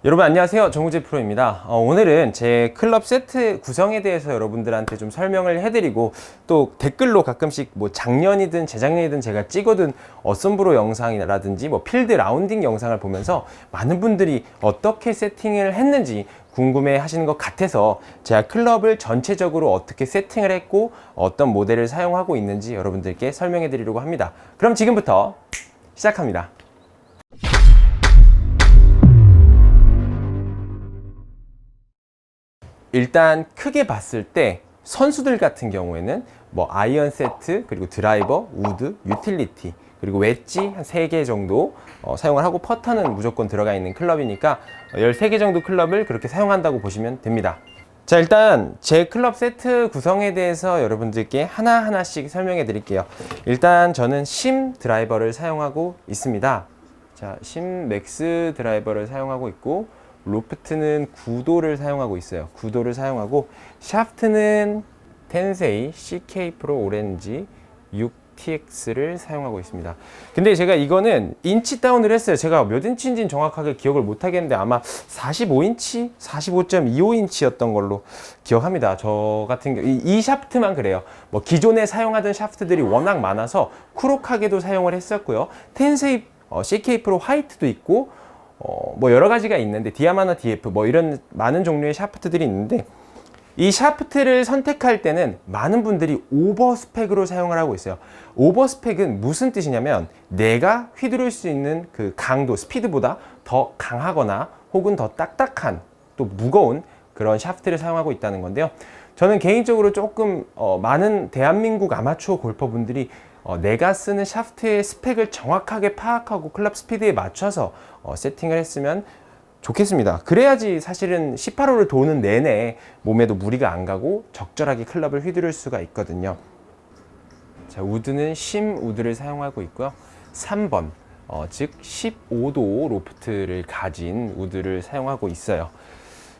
여러분 안녕하세요, 정우재 프로입니다. 오늘은 제 클럽 세트 구성에 대해서 여러분들한테 좀 설명을 해드리고, 또 댓글로 가끔씩 뭐 작년이든 재작년이든 제가 찍어둔 어썸브로 영상이라든지 뭐 필드 라운딩 영상을 보면서 많은 분들이 어떻게 세팅을 했는지 궁금해 하시는 것 같아서 제가 클럽을 전체적으로 어떻게 세팅을 했고 어떤 모델을 사용하고 있는지 여러분들께 설명해 드리려고 합니다. 그럼 지금부터 시작합니다. 일단 크게 봤을 때 선수들 같은 경우에는 뭐 아이언 세트, 그리고 드라이버, 우드, 유틸리티, 그리고 웨지 한 3개 정도 사용을 하고, 퍼터는 무조건 들어가 있는 클럽이니까 13개 정도 클럽을 그렇게 사용한다고 보시면 됩니다. 자, 일단 제 클럽 세트 구성에 대해서 여러분들께 하나하나씩 설명해 드릴게요. 일단 저는 심 드라이버를 사용하고 있습니다. 자, 심 맥스 드라이버를 사용하고 있고, 로프트는 9도를 사용하고 있어요. 9도를 사용하고, 샤프트는 텐세이 CK 프로 오렌지 6TX를 사용하고 있습니다. 근데 제가 이거는 인치 다운을 했어요. 제가 몇 인치인지는 정확하게 기억을 못 하겠는데 아마 45인치, 45.25인치였던 걸로 기억합니다. 저 같은 경우 이 샤프트만 그래요. 뭐 기존에 사용하던 샤프트들이 워낙 많아서 쿠로카게도 사용을 했었고요. 텐세이 CK 프로 화이트도 있고, 뭐 여러 가지가 있는데, 디아마나 DF 뭐 이런 많은 종류의 샤프트들이 있는데, 이 샤프트를 선택할 때는 많은 분들이 오버 스펙으로 사용을 하고 있어요. 오버 스펙은 무슨 뜻이냐면, 내가 휘두를 수 있는 그 강도, 스피드보다 더 강하거나 혹은 더 딱딱한, 또 무거운 그런 샤프트를 사용하고 있다는 건데요. 저는 개인적으로 조금 많은 대한민국 아마추어 골퍼분들이 내가 쓰는 샤프트의 스펙을 정확하게 파악하고 클럽 스피드에 맞춰서 세팅을 했으면 좋겠습니다. 그래야지 사실은 18홀을 도는 내내 몸에도 무리가 안 가고 적절하게 클럽을 휘두를 수가 있거든요. 자, 우드는 심 우드를 사용하고 있고요. 3번, 즉 15도 로프트를 가진 우드를 사용하고 있어요.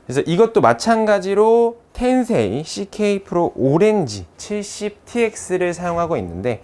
그래서 이것도 마찬가지로 텐세이 CK 프로 오렌지 70TX를 사용하고 있는데,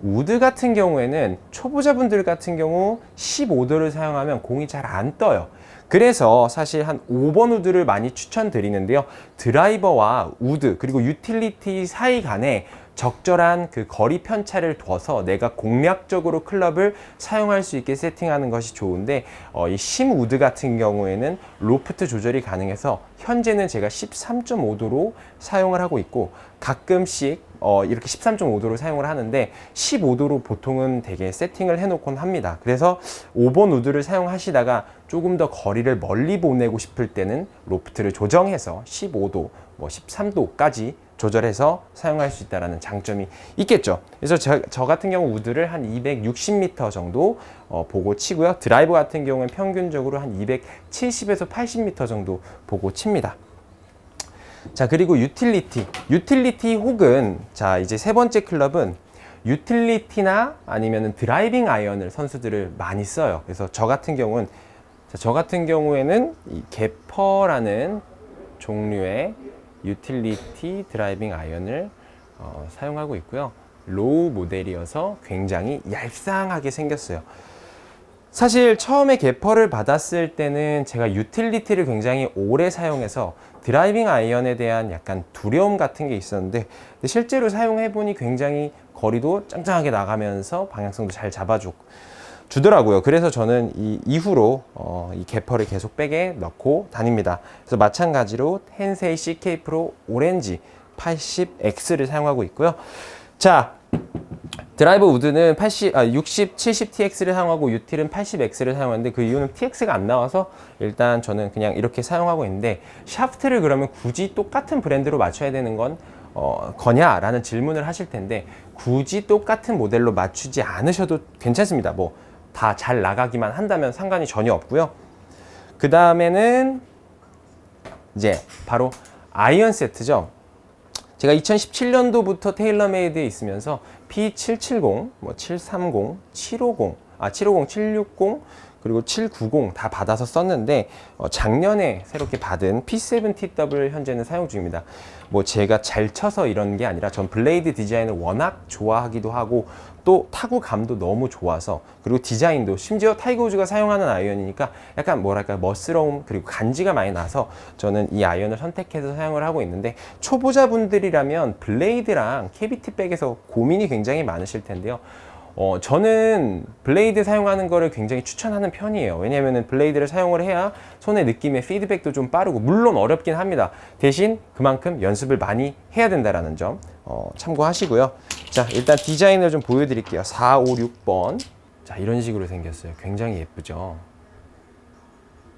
우드 같은 경우에는 초보자분들 같은 경우 15도를 사용하면 공이 잘 안 떠요. 그래서 사실 한 5번 우드를 많이 추천드리는데요. 드라이버와 우드 그리고 유틸리티 사이 간에 적절한 그 거리 편차를 둬서 내가 공략적으로 클럽을 사용할 수 있게 세팅하는 것이 좋은데, 이 심 우드 같은 경우에는 로프트 조절이 가능해서 현재는 제가 13.5도로 사용을 하고 있고, 가끔씩 이렇게 13.5도로 사용을 하는데 15도로 보통은 되게 세팅을 해놓곤 합니다. 그래서 5번 우드를 사용하시다가 조금 더 거리를 멀리 보내고 싶을 때는 로프트를 조정해서 15도, 뭐 13도까지 조절해서 사용할 수 있다는 장점이 있겠죠. 그래서 저 같은 경우 우드를 한 260m 정도 보고 치고요. 드라이버 같은 경우는 평균적으로 한 270에서 80m 정도 보고 칩니다. 자, 그리고 유틸리티 혹은, 자, 이제 세 번째 클럽은 유틸리티나 아니면 드라이빙 아이언을 선수들을 많이 써요. 그래서 저 같은 경우에는 이 게퍼라는 종류의 유틸리티 드라이빙 아이언을 사용하고 있고요. 로우 모델이어서 굉장히 얄쌍하게 생겼어요. 사실 처음에 게퍼를 받았을 때는 제가 유틸리티를 굉장히 오래 사용해서 드라이빙 아이언에 대한 약간 두려움 같은 게 있었는데, 실제로 사용해보니 굉장히 거리도 짱짱하게 나가면서 방향성도 잘 잡아주더라고요. 그래서 저는 이 이후로 이 게퍼를 계속 백에 넣고 다닙니다. 그래서 마찬가지로 텐세이 CK 프로 오렌지 80X를 사용하고 있고요. 자, 드라이버 우드는 60, 70TX를 사용하고, 유틸은 80X를 사용하는데, 그 이유는 TX가 안 나와서 일단 저는 그냥 이렇게 사용하고 있는데, 샤프트를 그러면 굳이 똑같은 브랜드로 맞춰야 되는 건 거냐라는 질문을 하실 텐데, 굳이 똑같은 모델로 맞추지 않으셔도 괜찮습니다. 뭐 다 잘 나가기만 한다면 상관이 전혀 없고요. 그 다음에는 이제 바로 아이언 세트죠. 제가 2017년도부터 테일러메이드에 있으면서 P770, 뭐 730, 750, 760, 그리고 790 다 받아서 썼는데 작년에 새롭게 받은 P7TW 현재는 사용 중입니다. 뭐 제가 잘 쳐서 이런 게 아니라 전 블레이드 디자인을 워낙 좋아하기도 하고 또 타구감도 너무 좋아서, 그리고 디자인도 심지어 타이거 우즈가 사용하는 아이언이니까 약간 뭐랄까 멋스러움 그리고 간지가 많이 나서 저는 이 아이언을 선택해서 사용을 하고 있는데, 초보자분들이라면 블레이드랑 캐비티 백에서 고민이 굉장히 많으실 텐데요. 저는 블레이드 사용하는 거를 굉장히 추천하는 편이에요. 왜냐면은 블레이드를 사용을 해야 손의 느낌의 피드백도 좀 빠르고, 물론 어렵긴 합니다. 대신 그만큼 연습을 많이 해야 된다는 점 참고하시고요. 자, 일단 디자인을 좀 보여드릴게요. 4, 5, 6번. 자, 이런 식으로 생겼어요. 굉장히 예쁘죠?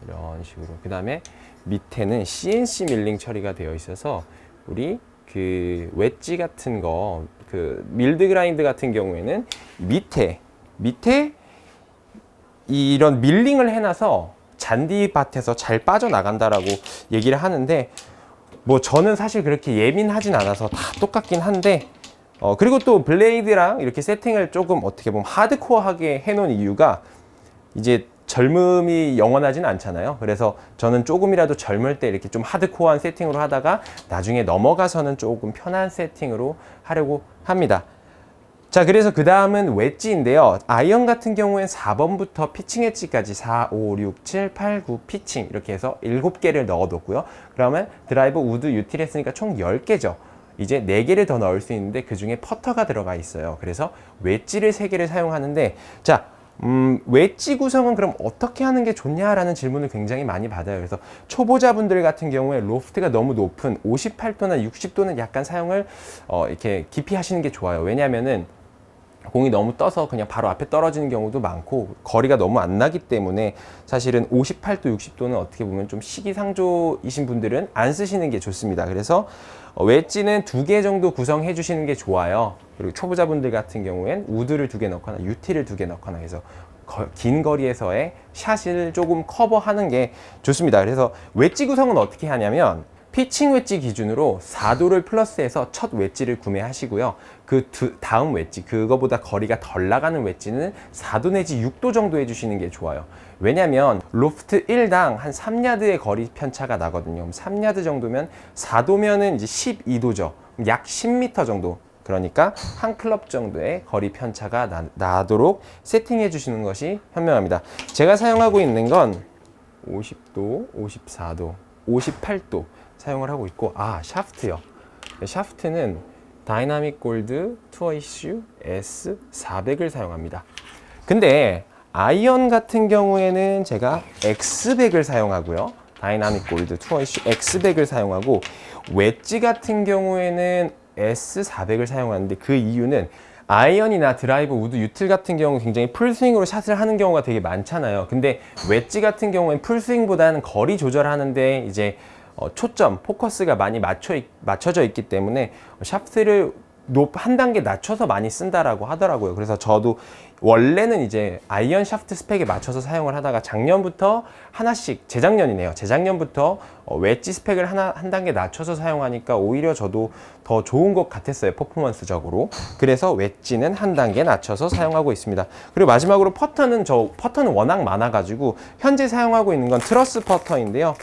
이런 식으로. 그 다음에 밑에는 CNC 밀링 처리가 되어 있어서 우리 그 웨지 같은 거, 그 밀드 그라인드 같은 경우에는 밑에 이런 밀링을 해놔서 잔디밭에서 잘 빠져나간다라고 얘기를 하는데, 뭐 저는 사실 그렇게 예민하진 않아서 다 똑같긴 한데, 그리고 또 블레이드랑 이렇게 세팅을 조금 어떻게 보면 하드코어하게 해놓은 이유가, 이제 젊음이 영원하진 않잖아요. 그래서 저는 조금이라도 젊을 때 이렇게 좀 하드코어한 세팅으로 하다가 나중에 넘어가서는 조금 편한 세팅으로 하려고 합니다. 자, 그래서 그 다음은 웨지인데요. 아이언 같은 경우엔 4번부터 피칭 웨지까지 4, 5, 6, 7, 8, 9 피칭 이렇게 해서 7개를 넣어뒀고요. 그러면 드라이버, 우드, 유틸 했으니까 총 10개죠. 이제 4개를 더 넣을 수 있는데 그 중에 퍼터가 들어가 있어요. 그래서 웨지를 3개를 사용하는데, 자, 웨지 구성은 그럼 어떻게 하는 게 좋냐라는 질문을 굉장히 많이 받아요. 그래서 초보자분들 같은 경우에 로프트가 너무 높은 58도나 60도는 약간 사용을 이렇게 깊이 하시는 게 좋아요. 왜냐면은 공이 너무 떠서 그냥 바로 앞에 떨어지는 경우도 많고 거리가 너무 안 나기 때문에 사실은 58도, 60도는 어떻게 보면 좀 시기상조이신 분들은 안 쓰시는 게 좋습니다. 그래서 웨지는 2개 정도 구성해 주시는 게 좋아요. 그리고 초보자분들 같은 경우엔 우드를 2개 넣거나 유티를 2개 넣거나 해서 긴 거리에서의 샷을 조금 커버하는 게 좋습니다. 그래서 웨지 구성은 어떻게 하냐면, 피칭 웨지 기준으로 4도를 플러스해서 첫 웨지를 구매하시고요. 그 다음 웨지, 그거보다 거리가 덜 나가는 웨지는 4도 내지 6도 정도 해주시는 게 좋아요. 왜냐면 로프트 1당 한 3야드의 거리 편차가 나거든요. 3야드 정도면 4도면은 이제 12도죠. 약 10m 정도. 그러니까 한 클럽 정도의 거리 편차가 나도록 세팅해 주시는 것이 현명합니다. 제가 사용하고 있는 건 50도, 54도, 58도 사용을 하고 있고, 샤프트요. 샤프트는 다이나믹 골드 투어 이슈 S400을 사용합니다. 근데 아이언 같은 경우에는 제가 X100을 사용하고요. 다이나믹 골드 투어 이슈 X100을 사용하고, 웨지 같은 경우에는 S400을 사용하는데, 그 이유는 아이언이나 드라이버, 우드, 유틸 같은 경우 굉장히 풀스윙으로 샷을 하는 경우가 되게 많잖아요. 근데 웨지 같은 경우엔 풀스윙보다는 거리 조절하는데 이제 초점, 포커스가 많이 맞춰져 있기 때문에 샤프트를 한 단계 낮춰서 많이 쓴다라고 하더라고요. 그래서 저도 원래는 이제 아이언 샤프트 스펙에 맞춰서 사용을 하다가 작년부터 하나씩, 재작년부터 웨지 스펙을 한 단계 낮춰서 사용하니까 오히려 저도 더 좋은 것 같았어요, 퍼포먼스적으로. 그래서 웨지는 한 단계 낮춰서 사용하고 있습니다. 그리고 마지막으로 퍼터는 퍼터는 워낙 많아가지고 현재 사용하고 있는 건 트러스 퍼터인데요.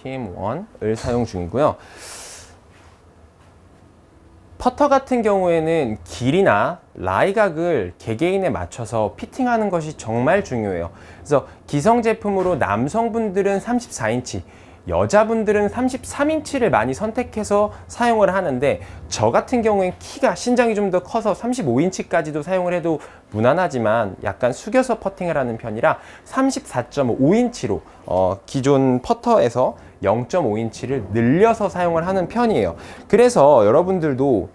TM1을 사용 중이고요. 퍼터 같은 경우에는 길이나 라이각을 개개인에 맞춰서 피팅하는 것이 정말 중요해요. 그래서 기성 제품으로 남성분들은 34인치, 여자분들은 33인치를 많이 선택해서 사용을 하는데, 저 같은 경우엔 신장이 좀 더 커서 35인치까지도 사용을 해도 무난하지만 약간 숙여서 퍼팅을 하는 편이라 34.5인치로 기존 퍼터에서 0.5인치를 늘려서 사용을 하는 편이에요. 그래서 여러분들도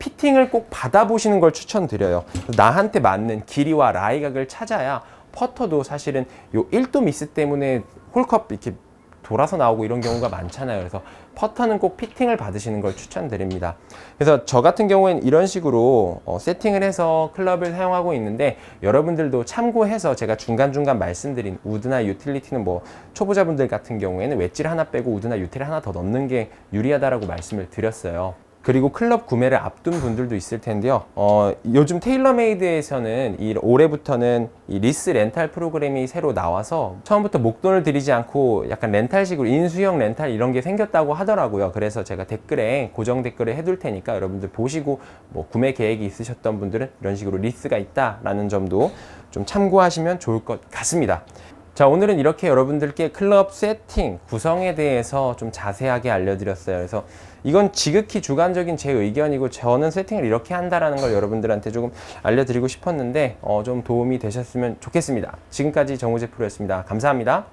피팅을 꼭 받아보시는 걸 추천드려요. 나한테 맞는 길이와 라이각을 찾아야 퍼터도 사실은 요 1도 미스 때문에 홀컵 이렇게 돌아서 나오고 이런 경우가 많잖아요. 그래서 퍼터는 꼭 피팅을 받으시는 걸 추천드립니다. 그래서 저 같은 경우에는 이런 식으로 세팅을 해서 클럽을 사용하고 있는데, 여러분들도 참고해서 제가 중간중간 말씀드린 우드나 유틸리티는 뭐 초보자분들 같은 경우에는 웨지를 하나 빼고 우드나 유틸을 하나 더 넣는 게 유리하다라고 말씀을 드렸어요. 그리고 클럽 구매를 앞둔 분들도 있을 텐데요. 요즘 테일러메이드에서는 올해부터는 이 리스 렌탈 프로그램이 새로 나와서 처음부터 목돈을 들이지 않고 약간 렌탈식으로 인수형 렌탈 이런 게 생겼다고 하더라고요. 그래서 제가 댓글에 고정 댓글을 해둘 테니까 여러분들 보시고 뭐 구매 계획이 있으셨던 분들은 이런 식으로 리스가 있다라는 점도 좀 참고하시면 좋을 것 같습니다. 자, 오늘은 이렇게 여러분들께 클럽 세팅 구성에 대해서 좀 자세하게 알려드렸어요. 그래서 이건 지극히 주관적인 제 의견이고 저는 세팅을 이렇게 한다라는 걸 여러분들한테 조금 알려드리고 싶었는데 좀 도움이 되셨으면 좋겠습니다. 지금까지 정우재 프로였습니다. 감사합니다.